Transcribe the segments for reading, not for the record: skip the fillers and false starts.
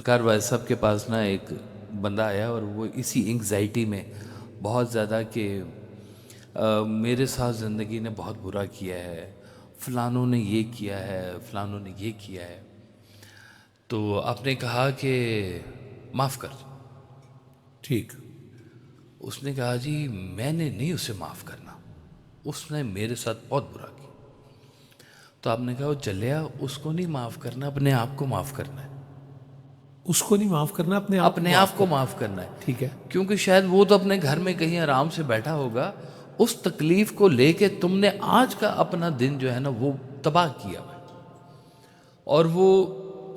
سرکار وائس صاحب کے پاس نا ایک بندہ آیا اور وہ اسی انگزائٹی میں بہت زیادہ کہ میرے ساتھ زندگی نے بہت برا کیا ہے، فلانوں نے یہ کیا ہے، فلانوں نے یہ کیا ہے. تو آپ نے کہا کہ معاف کر دو. ٹھیک. اس نے کہا جی میں نے نہیں اسے معاف کرنا، اس نے میرے ساتھ بہت برا کیا. تو آپ نے کہا وہ چلیا، اس کو نہیں معاف کرنا، اپنے آپ کو معاف کرنا ہے. اس کو نہیں معاف کرنا، اپنے آپ کو معاف کرنا ہے. ٹھیک ہے. کیونکہ شاید وہ تو اپنے گھر میں کہیں آرام سے بیٹھا ہوگا، اس تکلیف کو لے کے تم نے آج کا اپنا دن جو ہے نا وہ تباہ کیا ہے. اور وہ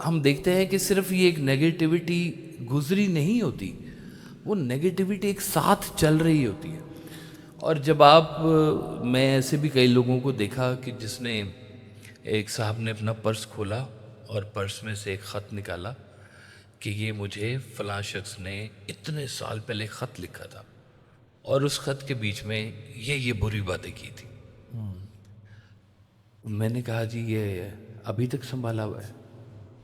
ہم دیکھتے ہیں کہ صرف یہ ایک نیگیٹیوٹی گزری نہیں ہوتی، وہ نیگیٹیوٹی ایک ساتھ چل رہی ہوتی ہے. اور جب آپ میں ایسے بھی کئی لوگوں کو دیکھا کہ جس نے ایک صاحب نے اپنا پرس کھولا اور پرس میں سے ایک خط نکالا کہ یہ مجھے فلاں شخص نے اتنے سال پہلے خط لکھا تھا اور اس خط کے بیچ میں یہ بری باتیں کی تھی. میں نے کہا جی یہ ابھی تک سنبھالا ہوا ہے،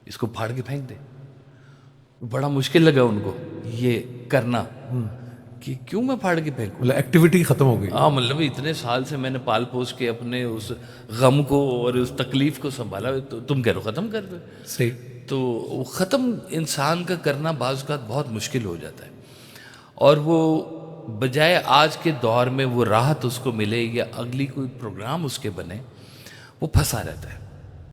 اس کو پھاڑ کے پھینک دے. بڑا مشکل لگا ان کو یہ کرنا کہ کیوں میں پھاڑ کے پھینکوں. مطلب ایکٹیویٹی ختم ہو گئی. ہاں مطلب اتنے سال سے میں نے پال پوس کے اپنے اس غم کو اور اس تکلیف کو سنبھالا، تو تم کہہ رہو ختم کر دو. صحیح. تو وہ ختم انسان کا کرنا بعض اوقات بہت مشکل ہو جاتا ہے، اور وہ بجائے آج کے دور میں وہ راحت اس کو ملے یا اگلی کوئی پروگرام اس کے بنے، وہ پھنسا رہتا ہے.